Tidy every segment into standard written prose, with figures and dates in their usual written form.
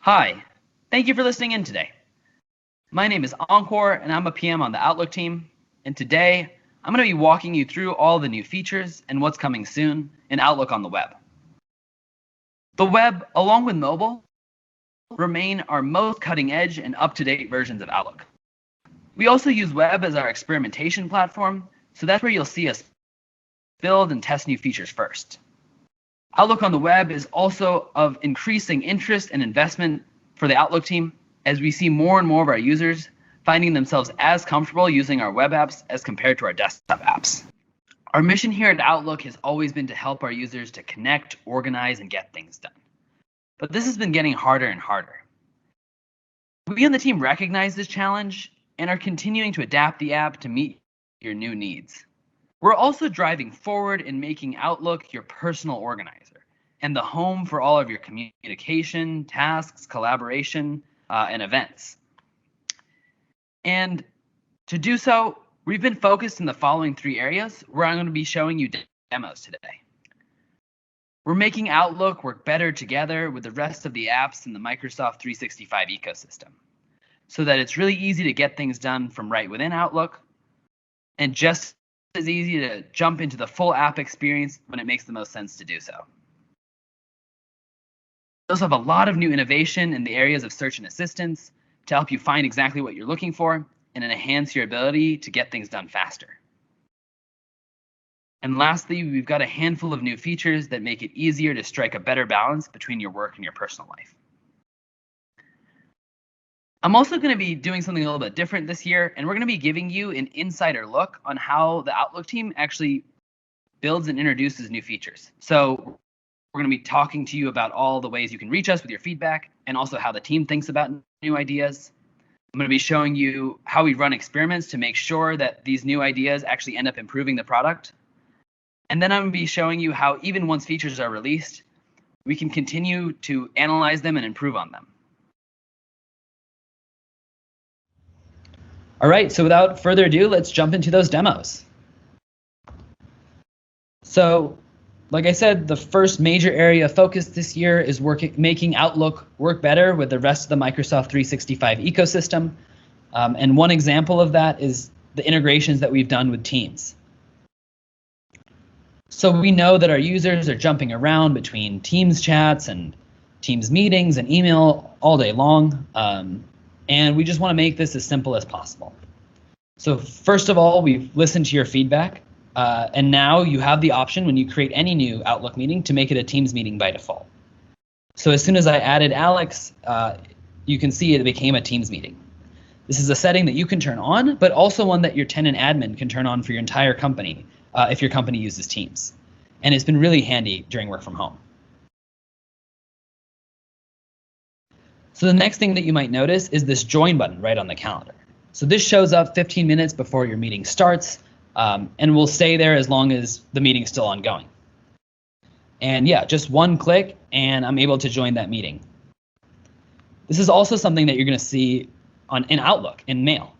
Hi, thank you for listening in today. My name is Encore, and I'm a PM on the Outlook team. And today, I'm going to be walking you through all the new features and what's coming soon in Outlook on the web. The web, along with mobile, remain our most cutting-edge and up-to-date versions of Outlook. We also use web as our experimentation platform, so that's where you'll see us build and test new features first. Outlook on the web is also of increasing interest and investment for the Outlook team as we see more and more of our users finding themselves as comfortable using our web apps as compared to our desktop apps. Our mission here at Outlook has always been to help our users to connect, organize, and get things done. But this has been getting harder and harder. We on the team recognize this challenge and are continuing to adapt the app to meet your new needs. We're also driving forward in making Outlook your personal organizer and the home for all of your communication, tasks, collaboration, and events. And to do so, we've been focused in the following three areas where I'm going to be showing you demos today. We're making Outlook work better together with the rest of the apps in the Microsoft 365 ecosystem so that it's really easy to get things done from right within Outlook and just as easy to jump into the full app experience when it makes the most sense to do so. We also have a lot of new innovation in the areas of search and assistance to help you find exactly what you're looking for and enhance your ability to get things done faster. And lastly, we've got a handful of new features that make it easier to strike a better balance between your work and your personal life. I'm also going to be doing something a little bit different this year, and we're going to be giving you an insider look on how the Outlook team actually builds and introduces new features. So we're going to be talking to you about all the ways you can reach us with your feedback and also how the team thinks about new ideas. I'm going to be showing you how we run experiments to make sure that these new ideas actually end up improving the product. And then I'm going to be showing you how even once features are released, we can continue to analyze them and improve on them. All right, so without further ado, let's jump into those demos. So, like I said, the first major area of focus this year is making Outlook work better with the rest of the Microsoft 365 ecosystem. And one example of that is the integrations that we've done with Teams. So we know that our users are jumping around between Teams chats and Teams meetings and email all day long. And we just want to make this as simple as possible. So first of all, we've listened to your feedback. And now you have the option when you create any new Outlook meeting to make it a Teams meeting by default. So as soon as I added Alex, you can see it became a Teams meeting. This is a setting that you can turn on, but also one that your tenant admin can turn on for your entire company if your company uses Teams. And it's been really handy during work from home. So the next thing that you might notice is this join button right on the calendar. So this shows up 15 minutes before your meeting starts and will stay there as long as the meeting's still ongoing. And yeah, just one click and I'm able to join that meeting. This is also something that you're going to see in Outlook, in Mail.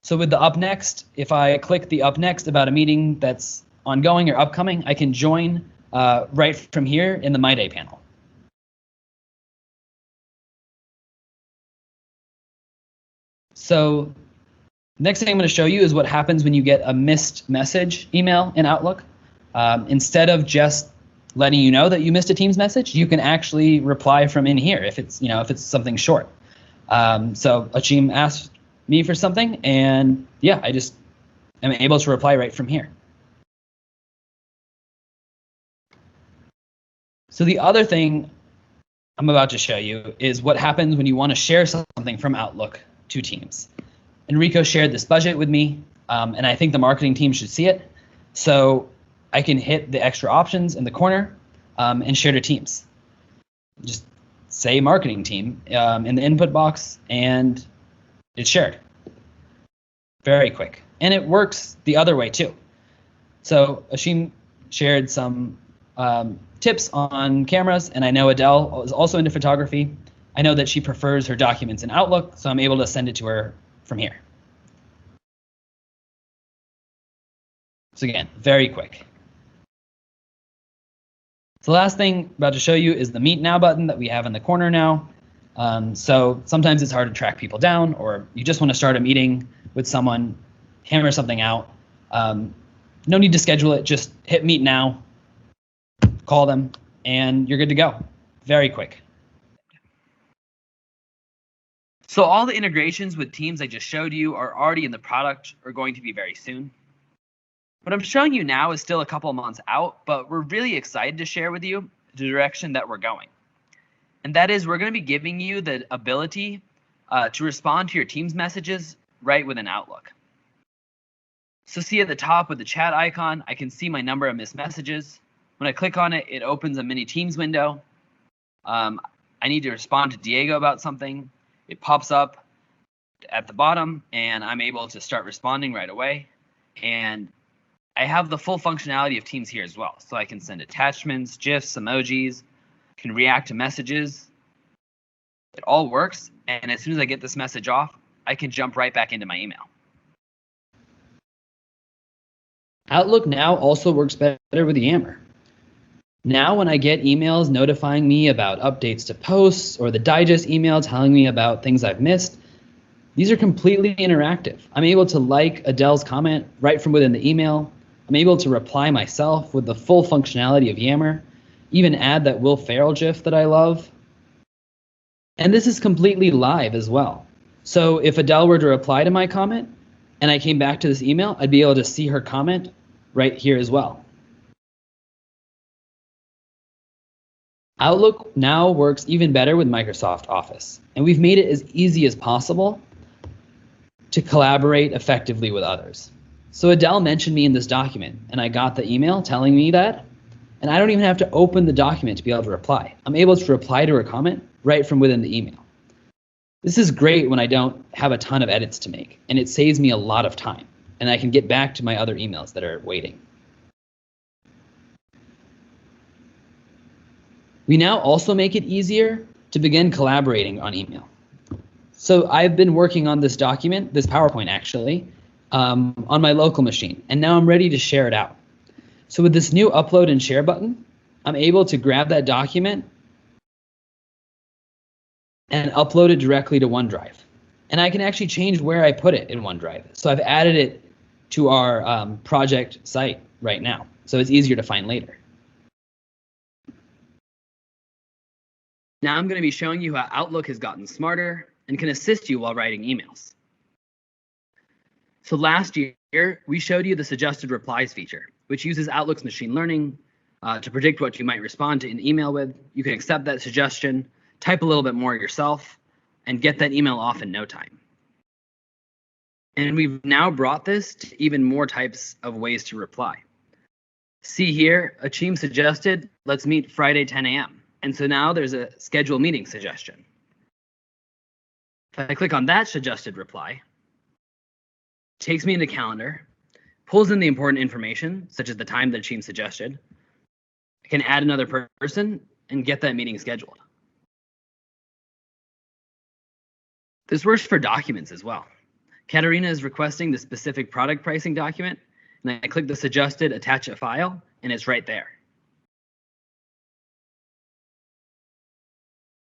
So with the Up Next, if I click the Up Next about a meeting that's ongoing or upcoming, I can join right from here in the My Day panel. So next thing I'm going to show you is what happens when you get a missed message email in Outlook. Instead of just letting you know that you missed a Teams message, you can actually reply from in here if it's something short. So Achim asked me for something, and yeah, I just am able to reply right from here. So the other thing I'm about to show you is what happens when you want to share something from Outlook to Teams. Enrico shared this budget with me, and I think the marketing team should see it. So I can hit the extra options in the corner and share to Teams. Just say marketing team in the input box, and it's shared. Very quick. And it works the other way too. So Ashim shared some tips on cameras, and I know Adele is also into photography. I know that she prefers her documents in Outlook, so I'm able to send it to her from here. So again, very quick. So the last thing I'm about to show you is the Meet Now button that we have in the corner now. So sometimes it's hard to track people down, or you just want to start a meeting with someone, hammer something out. No need to schedule it. Just hit meet now, call them, and you're good to go. Very quick. So all the integrations with Teams I just showed you are already in the product or going to be very soon. What I'm showing you now is still a couple of months out, but we're really excited to share with you the direction that we're going. And that is, we're going to be giving you the ability to respond to your Teams messages right within Outlook. So see at the top with the chat icon, I can see my number of missed messages. When I click on it, it opens a mini Teams window. I need to respond to Diego about something. It pops up at the bottom, and I'm able to start responding right away. And I have the full functionality of Teams here as well. So I can send attachments, GIFs, emojis, can react to messages. It all works. And as soon as I get this message off, I can jump right back into my email. Outlook now also works better with Yammer. Now when I get emails notifying me about updates to posts or the digest email telling me about things I've missed, these are completely interactive. I'm able to like Adele's comment right from within the email. I'm able to reply myself with the full functionality of Yammer, even add that Will Ferrell GIF that I love. And this is completely live as well. So if Adele were to reply to my comment and I came back to this email, I'd be able to see her comment right here as well. Outlook now works even better with Microsoft Office, and we've made it as easy as possible to collaborate effectively with others. So Adele mentioned me in this document, and I got the email telling me that, and I don't even have to open the document to be able to reply. I'm able to reply to her comment right from within the email. This is great when I don't have a ton of edits to make, and it saves me a lot of time, and I can get back to my other emails that are waiting. We now also make it easier to begin collaborating on email. So I've been working on this document, this PowerPoint actually, on my local machine, and now I'm ready to share it out. So with this new upload and share button, I'm able to grab that document and upload it directly to OneDrive. And I can actually change where I put it in OneDrive. So I've added it to our project site right now, so it's easier to find later. Now I'm going to be showing you how Outlook has gotten smarter and can assist you while writing emails. So last year, we showed you the suggested replies feature, which uses Outlook's machine learning to predict what you might respond to an email with. You can accept that suggestion, type a little bit more yourself, and get that email off in no time. And we've now brought this to even more types of ways to reply. See here, Achim suggested, let's meet Friday 10 a.m. And so now there's a schedule meeting suggestion. If I click on that suggested reply, it takes me into calendar, pulls in the important information, such as the time that Achim suggested. I can add another person and get that meeting scheduled. This works for documents as well. Katerina is requesting the specific product pricing document, and I click the suggested attach a file, and it's right there.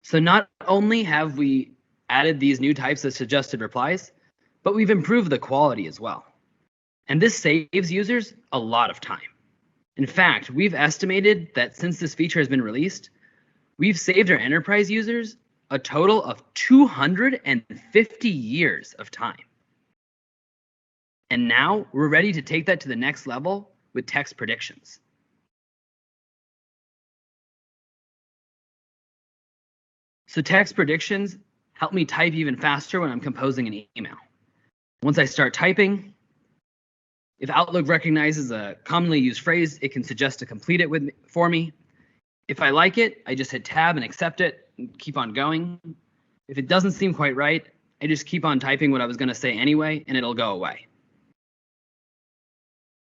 So not only have we added these new types of suggested replies, but we've improved the quality as well. And this saves users a lot of time. In fact, we've estimated that since this feature has been released, we've saved our enterprise users a total of 250 years of time. And now we're ready to take that to the next level with text predictions. So text predictions help me type even faster when I'm composing an email. Once I start typing, if Outlook recognizes a commonly used phrase, it can suggest to complete it for me. If I like it, I just hit tab and accept it and keep on going. If it doesn't seem quite right, I just keep on typing what I was going to say anyway, and it'll go away.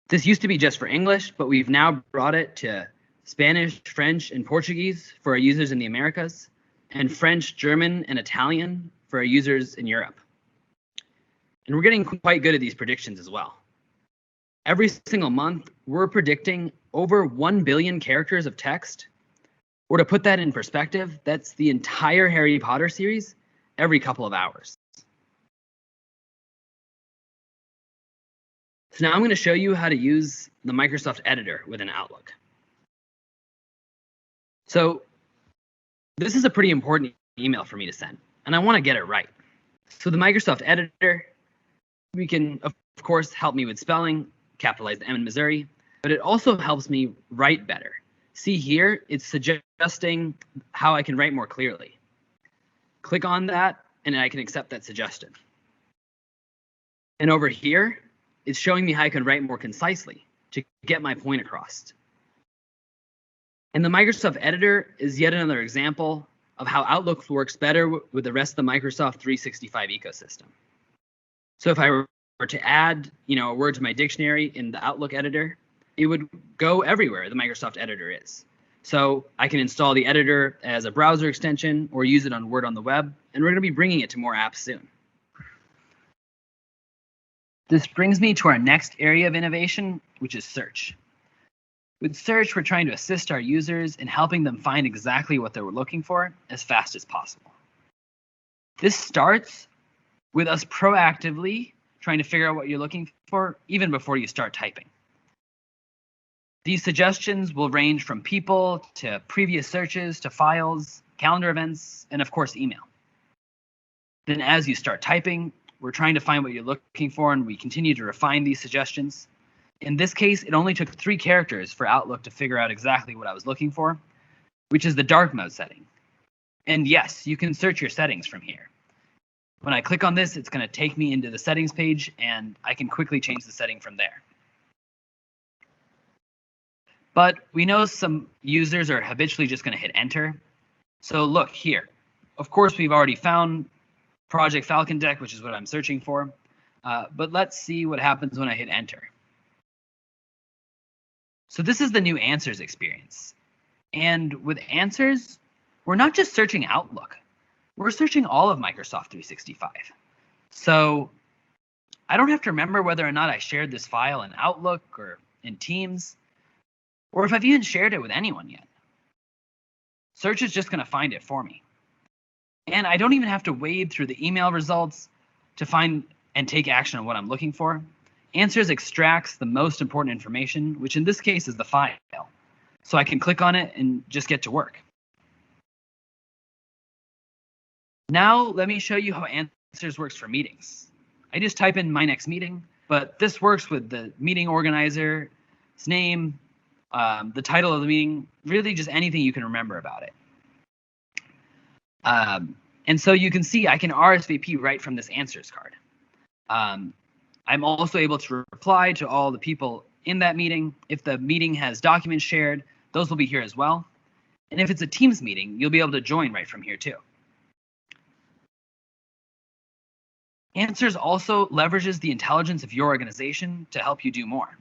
This used to be just for English, but we've now brought it to Spanish, French, and Portuguese for our users in the Americas, and French, German, and Italian for our users in Europe. And we're getting quite good at these predictions as well. Every single month, we're predicting over 1 billion characters of text Or to put that in perspective, that's the entire Harry Potter series every couple of hours. So now I'm going to show you how to use the Microsoft Editor within Outlook. So this is a pretty important email for me to send, and I want to get it right. So the Microsoft Editor, we can, of course, help me with spelling, capitalize the M in Missouri, but it also helps me write better. See here, it's suggesting how I can write more clearly. Click on that, and I can accept that suggestion. And over here, it's showing me how I can write more concisely to get my point across. And the Microsoft Editor is yet another example of how Outlook works better with the rest of the Microsoft 365 ecosystem. So if I were to add, a word to my dictionary in the Outlook editor, it would go everywhere the Microsoft Editor is. So I can install the editor as a browser extension or use it on Word on the web, and we're going to be bringing it to more apps soon. This brings me to our next area of innovation, which is search. With search, we're trying to assist our users in helping them find exactly what they were looking for as fast as possible. This starts with us proactively trying to figure out what you're looking for even before you start typing. These suggestions will range from people to previous searches to files, calendar events, and of course, email. Then as you start typing, we're trying to find what you're looking for, and we continue to refine these suggestions. In this case, it only took 3 characters for Outlook to figure out exactly what I was looking for, which is the dark mode setting. And yes, you can search your settings from here. When I click on this, it's going to take me into the settings page, and I can quickly change the setting from there. But we know some users are habitually just going to hit enter. So look here. Of course, we've already found Project Falcon Deck, which is what I'm searching for. But let's see what happens when I hit enter. So this is the new answers experience. And with answers, we're not just searching Outlook. We're searching all of Microsoft 365. So I don't have to remember whether or not I shared this file in Outlook or in Teams, or if I've even shared it with anyone yet. Search is just going to find it for me. And I don't even have to wade through the email results to find and take action on what I'm looking for. Answers extracts the most important information, which in this case is the file. So I can click on it and just get to work. Now let me show you how Answers works for meetings. I just type in my next meeting, but this works with the meeting organizer, its name, the title of the meeting, really just anything you can remember about it. And so you can see I can RSVP right from this Answers card. I'm also able to reply to all the people in that meeting. If the meeting has documents shared, those will be here as well. And if it's a Teams meeting, you'll be able to join right from here too. Answers also leverages the intelligence of your organization to help you do more.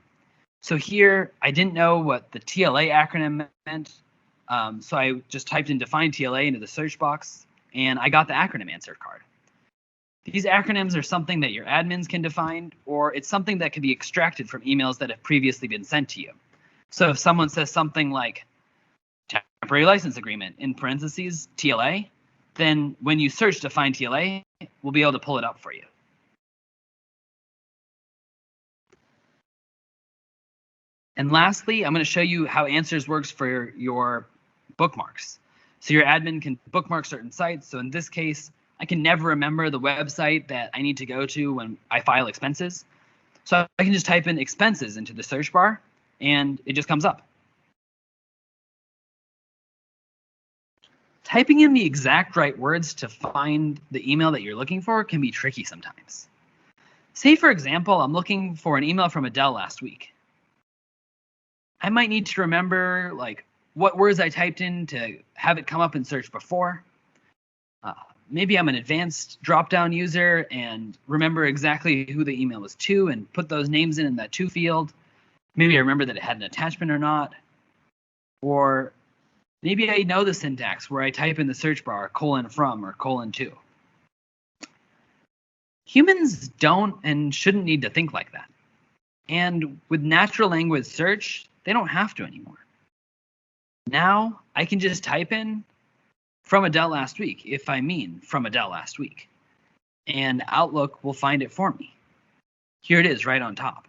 So here, I didn't know what the TLA acronym meant, so I just typed in define TLA into the search box, and I got the acronym answer card. These acronyms are something that your admins can define, or it's something that can be extracted from emails that have previously been sent to you. So if someone says something like temporary license agreement in parentheses TLA, then when you search define TLA, we'll be able to pull it up for you. And lastly, I'm going to show you how Answers works for your bookmarks. So your admin can bookmark certain sites. So in this case, I can never remember the website that I need to go to when I file expenses. So I can just type in expenses into the search bar, and it just comes up. Typing in the exact right words to find the email that you're looking for can be tricky sometimes. Say, for example, I'm looking for an email from Adele last week. I might need to remember what words I typed in to have it come up in search before. Maybe I'm an advanced drop-down user and remember exactly who the email was to and put those names in that to field. Maybe I remember that it had an attachment or not. Or maybe I know the syntax where I type in the search bar :from or :to. Humans don't and shouldn't need to think like that. And with natural language search, they don't have to anymore. Now, I can just type in from Adele last week if I mean from Adele last week, and Outlook will find it for me. Here it is right on top.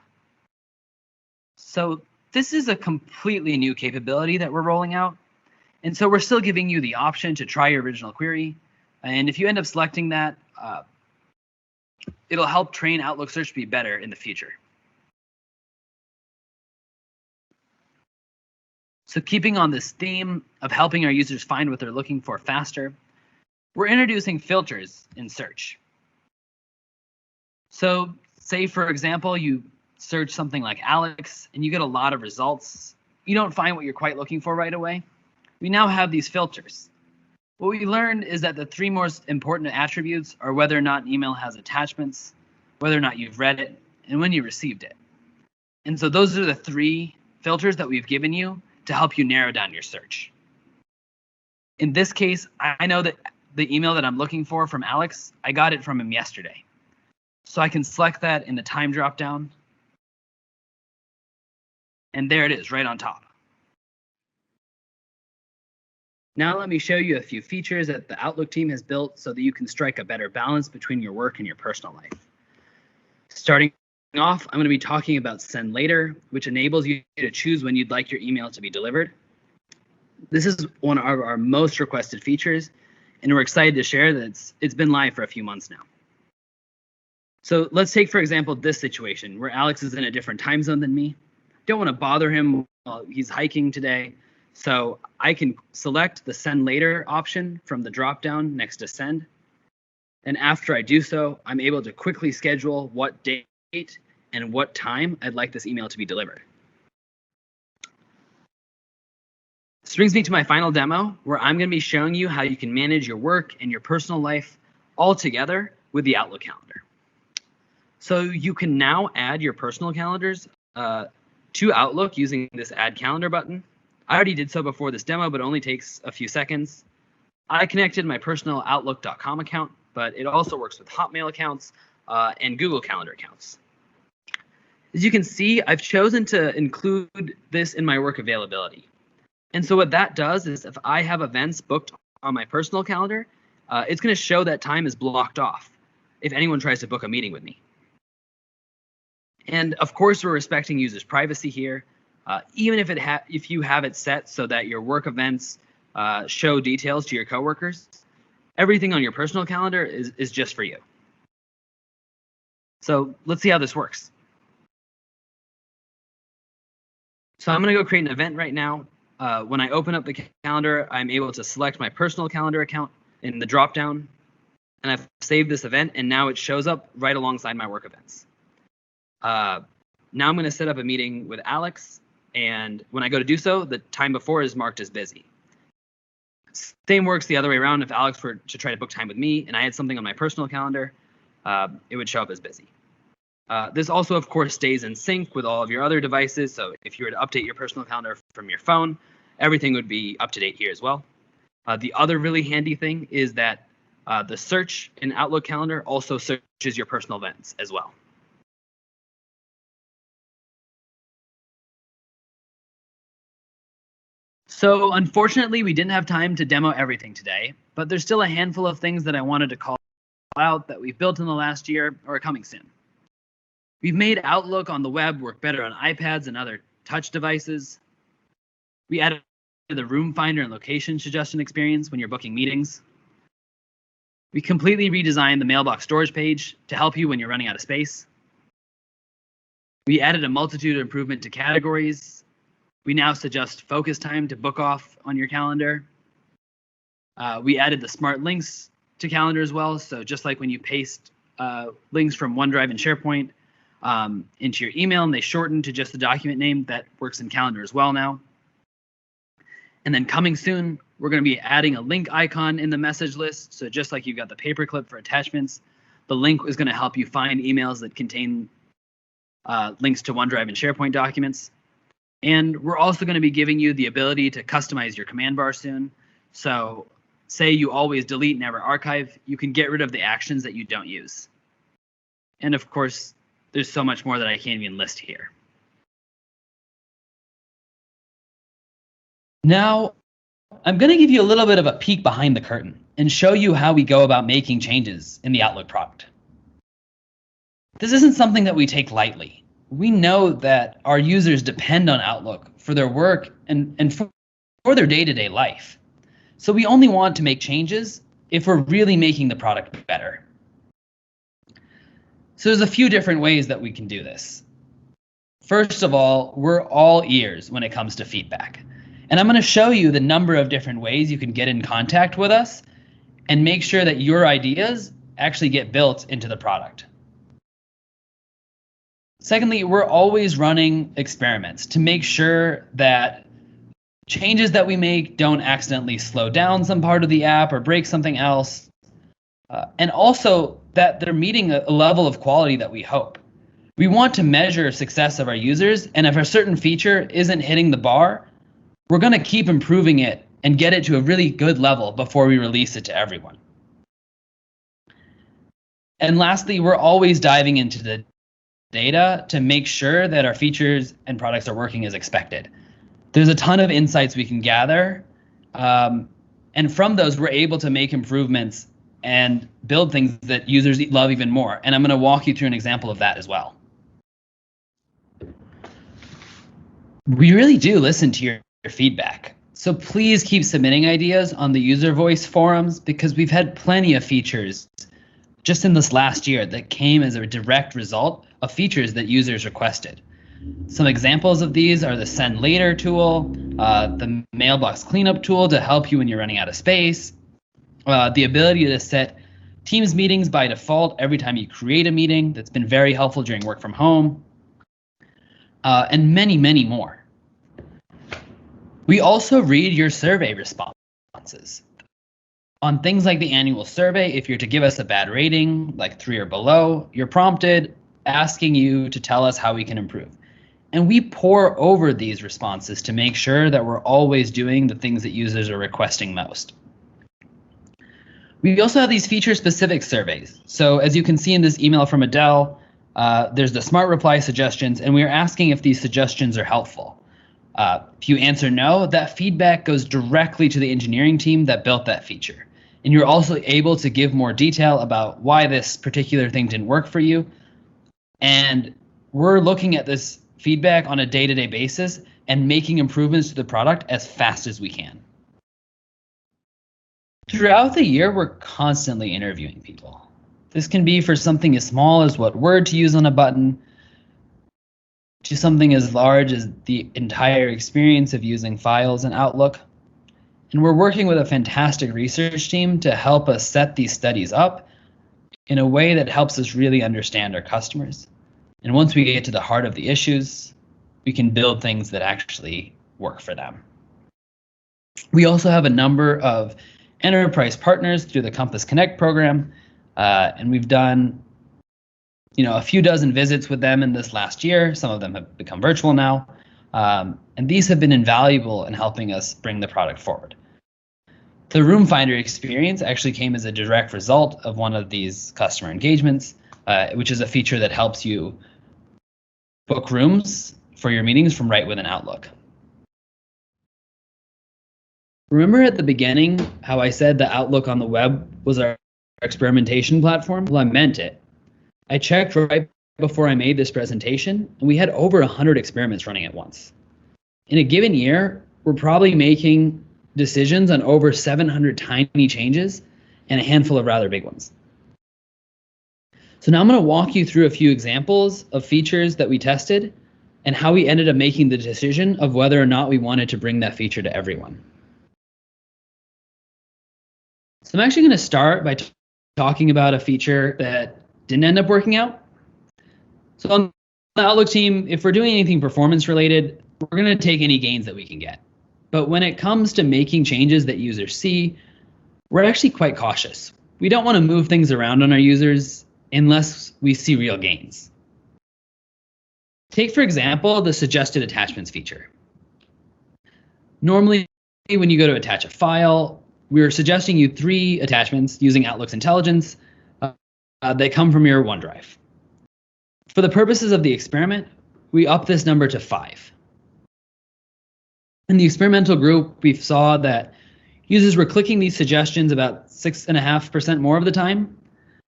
So this is a completely new capability that we're rolling out. And so we're still giving you the option to try your original query. And if you end up selecting that, it'll help train Outlook Search to be better in the future. So keeping on this theme of helping our users find what they're looking for faster, we're introducing filters in search. So say, for example, you search something like Alex and you get a lot of results. You don't find what you're quite looking for right away. We now have these filters. What we learned is that the 3 most important attributes are whether or not an email has attachments, whether or not you've read it, and when you received it. And so those are the 3 filters that we've given you to help you narrow down your search. In this case, I know that the email that I'm looking for from Alex, I got it from him yesterday. So I can select that in the time dropdown. And there it is, right on top. Now let me show you a few features that the Outlook team has built so that you can strike a better balance between your work and your personal life. Starting off, I'm going to be talking about Send Later, which enables you to choose when you'd like your email to be delivered. This is one of our most requested features, and we're excited to share that it's been live for a few months now. So let's take, for example, this situation where Alex is in a different time zone than me. Don't want to bother him while he's hiking today. So I can select the Send Later option from the dropdown next to Send. And after I do so, I'm able to quickly schedule what date and what time I'd like this email to be delivered. This brings me to my final demo, where I'm going to be showing you how you can manage your work and your personal life all together with the Outlook calendar. So you can now add your personal calendars to Outlook using this Add Calendar button. I already did so before this demo, but it only takes a few seconds. I connected my personal Outlook.com account, but it also works with Hotmail accounts and Google Calendar accounts. As you can see, I've chosen to include this in my work availability. And so what that does is if I have events booked on my personal calendar, it's going to show that time is blocked off if anyone tries to book a meeting with me. And of course, we're respecting users' privacy here. Even if you have it set so that your work events show details to your coworkers, everything on your personal calendar is just for you. So let's see how this works. So I'm going to go create an event right now. When I open up the calendar, I'm able to select my personal calendar account in the dropdown, and I've saved this event, and now it shows up right alongside my work events. Now I'm going to set up a meeting with Alex, and when I go to do so, the time before is marked as busy. Same works the other way around. If Alex were to try to book time with me and I had something on my personal calendar, it would show up as busy. This also, of course, stays in sync with all of your other devices. So if you were to update your personal calendar from your phone, everything would be up to date here as well. The other really handy thing is that the search in Outlook Calendar also searches your personal events as well. So unfortunately, we didn't have time to demo everything today, but there's still a handful of things that I wanted to call out that we've built in the last year or are coming soon. We've made Outlook on the web work better on iPads and other touch devices. We added the room finder and location suggestion experience when you're booking meetings. We completely redesigned the mailbox storage page to help you when you're running out of space. We added a multitude of improvement to categories. We now suggest focus time to book off on your calendar. We added the smart links to calendar as well. So just like when you paste links from OneDrive and SharePoint into your email and they shorten to just the document name, that works in calendar as well now. And then coming soon, we're going to be adding a link icon in the message list. So just like you've got the paperclip for attachments, the link is going to help you find emails that contain links to OneDrive and SharePoint documents. And we're also going to be giving you the ability to customize your command bar soon. So say you always delete, never archive, you can get rid of the actions that you don't use. And of course, there's so much more that I can't even list here. Now, I'm going to give you a little bit of a peek behind the curtain and show you how we go about making changes in the Outlook product. This isn't something that we take lightly. We know that our users depend on Outlook for their work and for their day-to-day life. So we only want to make changes if we're really making the product better. So there's a few different ways that we can do this. First of all, we're all ears when it comes to feedback. And I'm going to show you the number of different ways you can get in contact with us and make sure that your ideas actually get built into the product. Secondly, we're always running experiments to make sure that changes that we make don't accidentally slow down some part of the app or break something else, and also that they're meeting a level of quality that we hope. We want to measure success of our users, and if a certain feature isn't hitting the bar, we're going to keep improving it and get it to a really good level before we release it to everyone. And lastly, we're always diving into the data to make sure that our features and products are working as expected. There's a ton of insights we can gather, and from those, we're able to make improvements and build things that users love even more. And I'm going to walk you through an example of that as well. We really do listen to your feedback. So please keep submitting ideas on the user voice forums, because we've had plenty of features just in this last year that came as a direct result of features that users requested. Some examples of these are the Send Later tool, the Mailbox Cleanup tool to help you when you're running out of space, the ability to set Teams meetings by default every time you create a meeting. That's been very helpful during work from home, and many, many more. We also read your survey responses. On things like the annual survey, if you're to give us a bad rating, like 3 or below, you're prompted asking you to tell us how we can improve. And we pore over these responses to make sure that we're always doing the things that users are requesting most. We also have these feature-specific surveys. So as you can see in this email from Adele, there's the smart reply suggestions, and we're asking if these suggestions are helpful. If you answer no, that feedback goes directly to the engineering team that built that feature. And you're also able to give more detail about why this particular thing didn't work for you. And we're looking at this feedback on a day-to-day basis and making improvements to the product as fast as we can. Throughout the year, we're constantly interviewing people. This can be for something as small as what word to use on a button, to something as large as the entire experience of using files in Outlook. And we're working with a fantastic research team to help us set these studies up in a way that helps us really understand our customers. And once we get to the heart of the issues, we can build things that actually work for them. We also have a number of enterprise partners through the Compass Connect program, and we've done a few dozen visits with them in this last year. Some of them have become virtual now. And these have been invaluable in helping us bring the product forward. The Room Finder experience actually came as a direct result of one of these customer engagements, which is a feature that helps you book rooms for your meetings from right within Outlook. Remember at the beginning how I said the Outlook on the web was our experimentation platform? Well, I meant it. I checked right before I made this presentation, and we had over 100 experiments running at once. In a given year, we're probably making decisions on over 700 tiny changes and a handful of rather big ones. So now I'm going to walk you through a few examples of features that we tested and how we ended up making the decision of whether or not we wanted to bring that feature to everyone. So I'm actually going to start by talking about a feature that didn't end up working out. So on the Outlook team, if we're doing anything performance related, we're going to take any gains that we can get. But when it comes to making changes that users see, we're actually quite cautious. We don't want to move things around on our users unless we see real gains. Take, for example, the suggested attachments feature. Normally, when you go to attach a file, we're suggesting you 3 attachments using Outlook's intelligence that come from your OneDrive. For the purposes of the experiment, we up this number to 5. In the experimental group, we saw that Users were clicking these suggestions about 6.5% more of the time.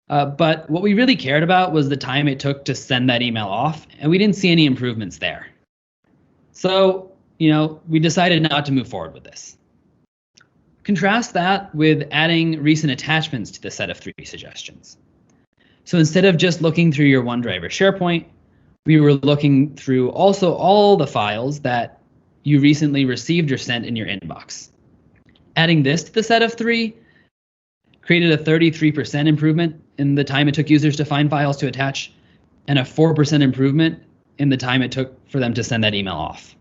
But what we really cared about was the time it took to send that email off, and we didn't see any improvements there. So, we decided not to move forward with this. Contrast that with adding recent attachments to the set of 3 suggestions. So instead of just looking through your OneDrive or SharePoint, we were looking through also all the files that you recently received or sent in your inbox. Adding this to the set of 3 created a 33% improvement in the time it took users to find files to attach, and a 4% improvement in the time it took for them to send that email off.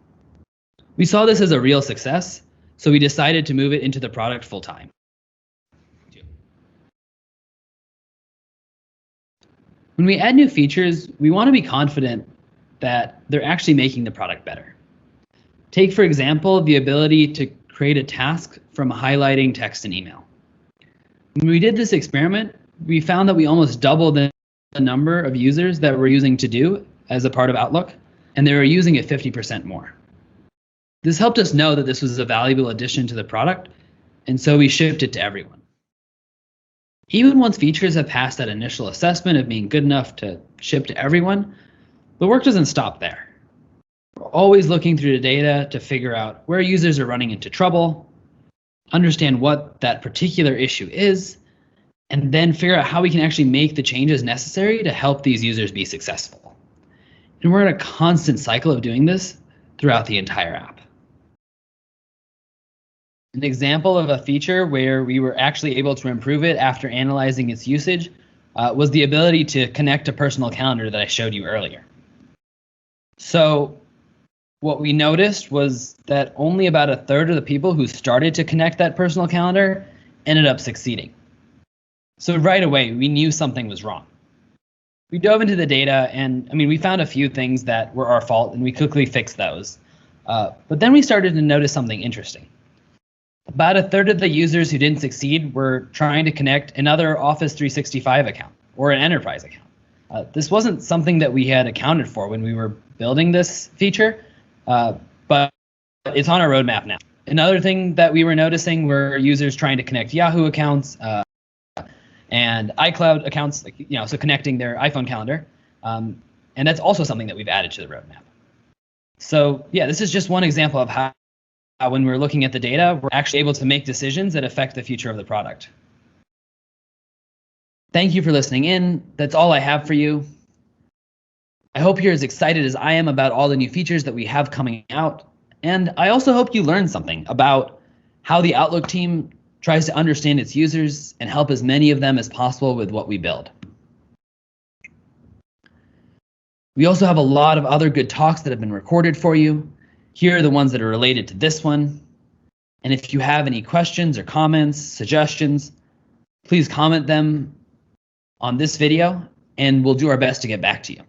We saw this as a real success, so we decided to move it into the product full time. When we add new features, we want to be confident that they're actually making the product better. Take, for example, the ability to create a task from highlighting text in email. When we did this experiment, we found that we almost doubled the number of users that were using To Do as a part of Outlook, and they were using it 50% more. This helped us know that this was a valuable addition to the product, and so we shipped it to everyone. Even once features have passed that initial assessment of being good enough to ship to everyone, the work doesn't stop there. We're always looking through the data to figure out where users are running into trouble, understand what that particular issue is, and then figure out how we can actually make the changes necessary to help these users be successful. And we're in a constant cycle of doing this throughout the entire app. An example of a feature where we were actually able to improve it after analyzing its usage was the ability to connect a personal calendar that I showed you earlier. So what we noticed was that only about 1/3 of the people who started to connect that personal calendar ended up succeeding. So right away, we knew something was wrong. We dove into the data, and we found a few things that were our fault, and we quickly fixed those. But then we started to notice something interesting. About 1/3 of the users who didn't succeed were trying to connect another Office 365 account or an enterprise account. This wasn't something that we had accounted for when we were building this feature, but it's on our roadmap now. Another thing that we were noticing were users trying to connect Yahoo accounts and iCloud accounts, so connecting their iPhone calendar. And that's also something that we've added to the roadmap. So yeah, this is just one example of how when we're looking at the data, we're actually able to make decisions that affect the future of the product. Thank you for listening in. That's all I have for you. I hope you're as excited as I am about all the new features that we have coming out. And I also hope you learned something about how the Outlook team tries to understand its users and help as many of them as possible with what we build. We also have a lot of other good talks that have been recorded for you. Here are the ones that are related to this one. And if you have any questions or comments, suggestions, please comment them on this video, and we'll do our best to get back to you.